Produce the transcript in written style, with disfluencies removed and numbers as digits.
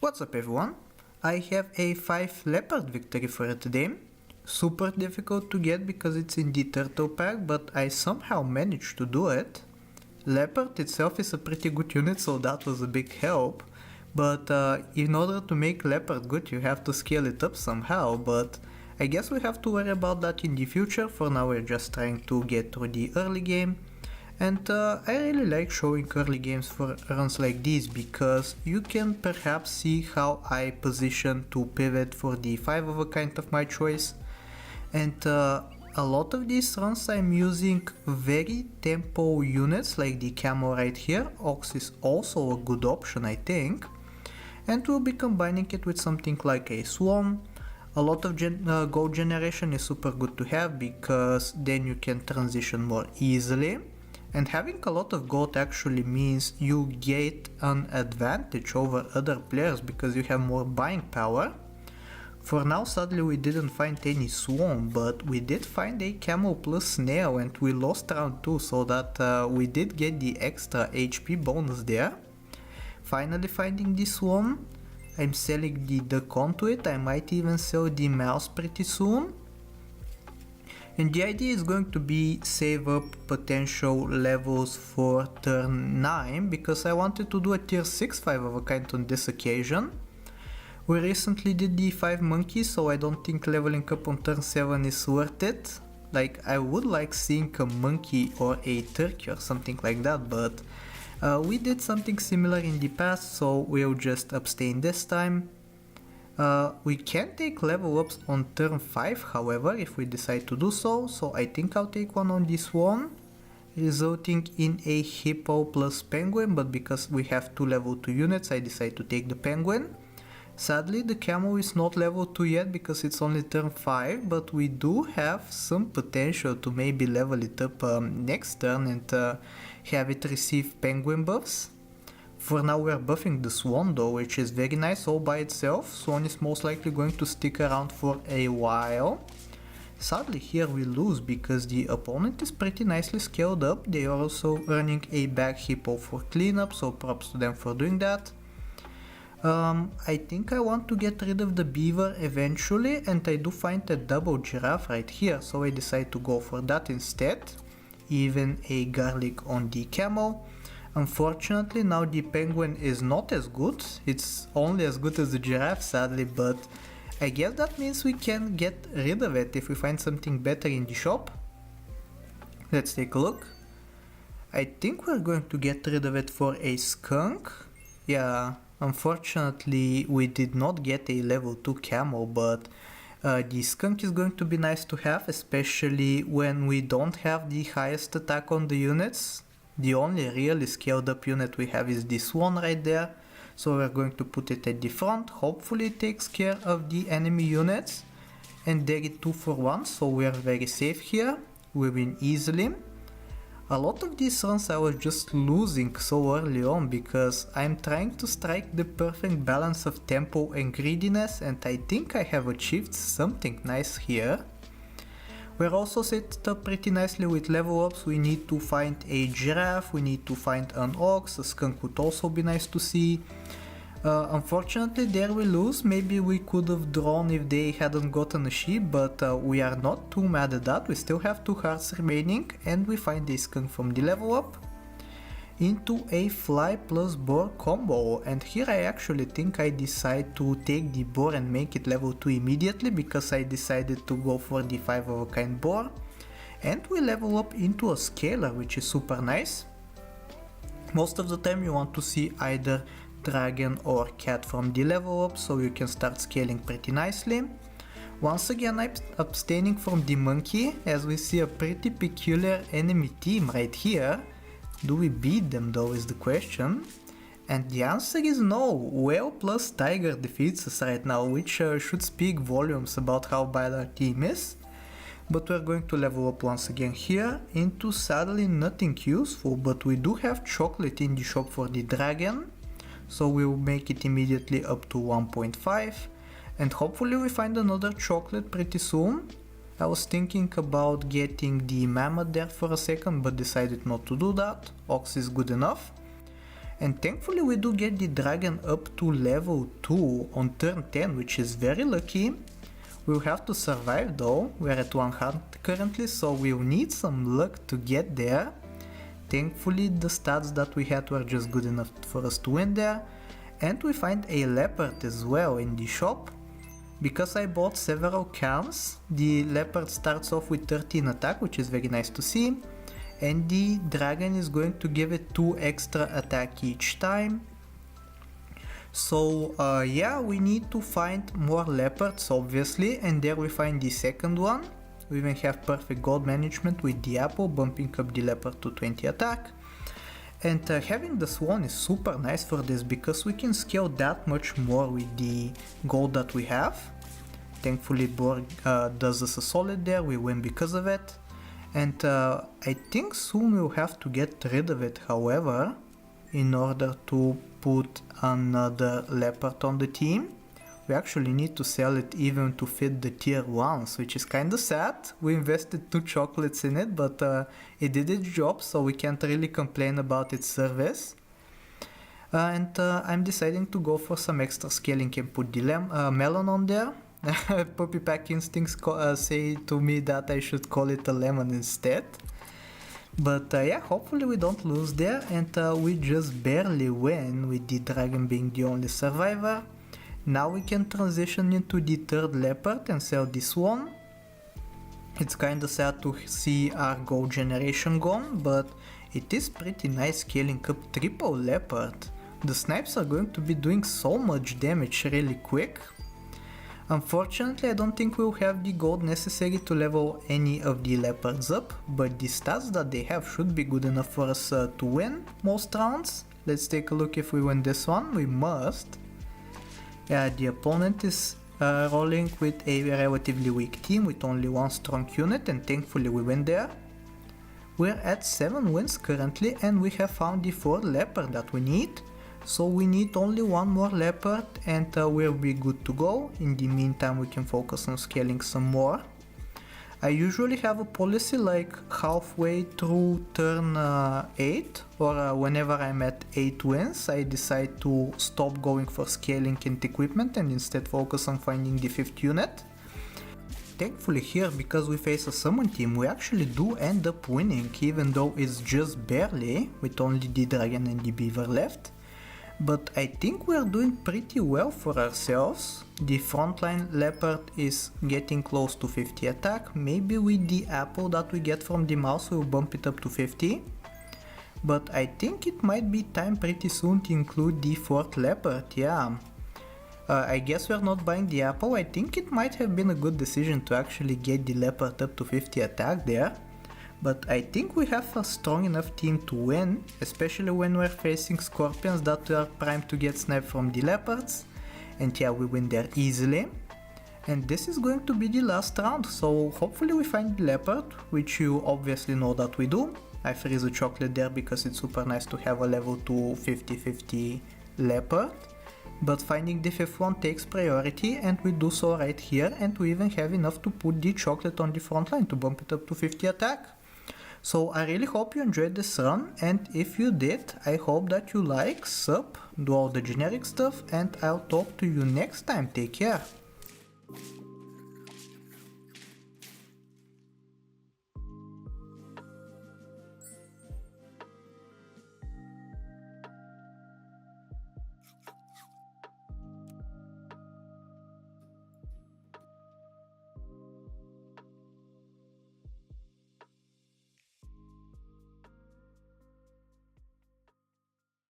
What's up everyone? I have a 5 leopard victory for today. Super difficult to get because it's in the turtle pack, but I somehow managed to do it. Leopard itself is a pretty good unit, so that was a big help. But in order to make Leopard good, you have to scale it up somehow, but I guess we have to worry about that in the future. For now we're just trying to get through the early game. And I really like showing early games for runs like these because you can perhaps see how I position to pivot for the 5 of a kind of my choice. And a lot of these runs I'm using very tempo units like the camo right here. Ox is also a good option, I think. And we'll be combining it with something like a swarm. A lot of gold generation is super good to have because then you can transition more easily. And having a lot of gold actually means you get an advantage over other players because you have more buying power. For now, sadly we didn't find any swarm, but we did find a camel plus snail and we lost round 2, so that we did get the extra HP bonus there. Finally finding the swarm. I'm selling the duck onto it. I might even sell the mouse pretty soon. And the idea is going to be save up potential levels for turn 9 because I wanted to do a tier 6 5 of a kind on this occasion. We recently did the 5 monkeys, so I don't think leveling up on turn 7 is worth it. Like, I would like seeing a monkey or a turkey or something like that, but we did something similar in the past, so we'll just abstain this time. We can take level ups on turn 5 however if we decide to do so, so I think I'll take one on this one, resulting in a hippo plus penguin, but because we have 2 level 2 units I decide to take the penguin. Sadly the camel is not level 2 yet because it's only turn 5, but we do have some potential to maybe level it up next turn and have it receive penguin buffs. For now we are buffing the swan though, which is very nice all by itself. Swan is most likely going to stick around for a while. Sadly here we lose because the opponent is pretty nicely scaled up. They are also earning a bag hippo for cleanup, so props to them for doing that. I think I want to get rid of the beaver eventually, and I do find a double giraffe right here, so I decide to go for that instead. Even a garlic on the camel. Unfortunately now the penguin is not as good, it's only as good as the giraffe sadly, but I guess that means we can get rid of it if we find something better in the shop. Let's take a look. I think we're going to get rid of it for a skunk. Yeah, unfortunately we did not get a level 2 camel, but the skunk is going to be nice to have, especially when we don't have the highest attack on the units. The only really scaled up unit we have is this one right there, so we're going to put it at the front. Hopefully it takes care of the enemy units, and they get 2 for 1, so we are very safe here. We win easily. A lot of these runs I was just losing so early on because I'm trying to strike the perfect balance of tempo and greediness, and I think I have achieved something nice here. We're also set up pretty nicely with level ups. We need to find a giraffe, we need to find an ox, a skunk would also be nice to see. Unfortunately there we lose. Maybe we could have drawn if they hadn't gotten a sheep, but we are not too mad at that. We still have 2 hearts remaining, and we find a skunk from the level up into a fly plus boar combo, and here I actually think I decide to take the boar and make it level 2 immediately because I decided to go for the 5 of a kind boar, and we level up into a scaler, which is super nice. Most of the time you want to see either dragon or cat from the level up, so you can start scaling pretty nicely. Once again I'm abstaining from the monkey as we see a pretty peculiar enemy team right here. Do we beat them though is the question, and the answer is no. Whale plus tiger defeats us right now, which should speak volumes about how bad our team is. But we're going to level up once again here into sadly nothing useful, but we do have chocolate in the shop for the dragon, so we'll make it immediately up to 1.5, and hopefully we find another chocolate pretty soon. I was thinking about getting the mammoth there for a second, but decided not to do that. Ox is good enough. And thankfully we do get the dragon up to level 2 on turn 10, which is very lucky. We'll have to survive though, we're at 100 currently, so we'll need some luck to get there. Thankfully the stats that we had were just good enough for us to win there. And we find a leopard as well in the shop. Because I bought several cams, the leopard starts off with 13 attack, which is very nice to see. And the dragon is going to give it 2 extra attack each time. So yeah, we need to find more leopards obviously, and there we find the second one. We even have perfect gold management with the apple, bumping up the leopard to 20 attack. And having the swan is super nice for this because we can scale that much more with the gold that we have. Thankfully Borg does us a solid there, we win because of it. And I think soon we'll have to get rid of it, however, in order to put another leopard on the team. We actually need to sell it even to fit the tier 1s, which is kinda sad. We invested 2 chocolates in it, but it did its job, so we can't really complain about its service. And I'm deciding to go for some extra scaling and put the melon on there. Puppy Pack instincts say to me that I should call it a lemon instead. But yeah, hopefully we don't lose there, and we just barely win with the dragon being the only survivor. Now we can transition into the third leopard and sell this one. It's kinda sad to see our gold generation gone, but it is pretty nice scaling up triple leopard. The snipes are going to be doing so much damage really quick. Unfortunately, I don't think we'll have the gold necessary to level any of the leopards up, but the stats that they have should be good enough for us to win most rounds. Let's take a look if we win this one. We must. Yeah, the opponent is rolling with a relatively weak team with only 1 strong unit, and thankfully we win there. We're at 7 wins currently, and we have found the 4th leopard that we need. So we need only 1 more leopard and we'll be good to go. In the meantime we can focus on scaling some more. I usually have a policy like halfway through turn 8 or whenever I'm at 8 wins, I decide to stop going for scaling and equipment and instead focus on finding the 5th unit. Thankfully here, because we face a summon team, we actually do end up winning, even though it's just barely with only the dragon and the beaver left. But I think we are doing pretty well for ourselves. The frontline leopard is getting close to 50 attack. Maybe with the apple that we get from the mouse we'll bump it up to 50. But I think it might be time pretty soon to include the 4th leopard, yeah. I guess we're not buying the apple. I think it might have been a good decision to actually get the leopard up to 50 attack there. But I think we have a strong enough team to win, especially when we're facing scorpions that are primed to get sniped from the leopards. And yeah, we win there easily. And this is going to be the last round, so hopefully we find the leopard, which you obviously know that we do. I freeze a chocolate there because it's super nice to have a level 2 50-50 leopard. But finding the 5th one takes priority, and we do so right here, and we even have enough to put the chocolate on the front line to bump it up to 50 attack. So I really hope you enjoyed this run, and if you did, I hope that you like, sub, do all the generic stuff, and I'll talk to you next time. Take care.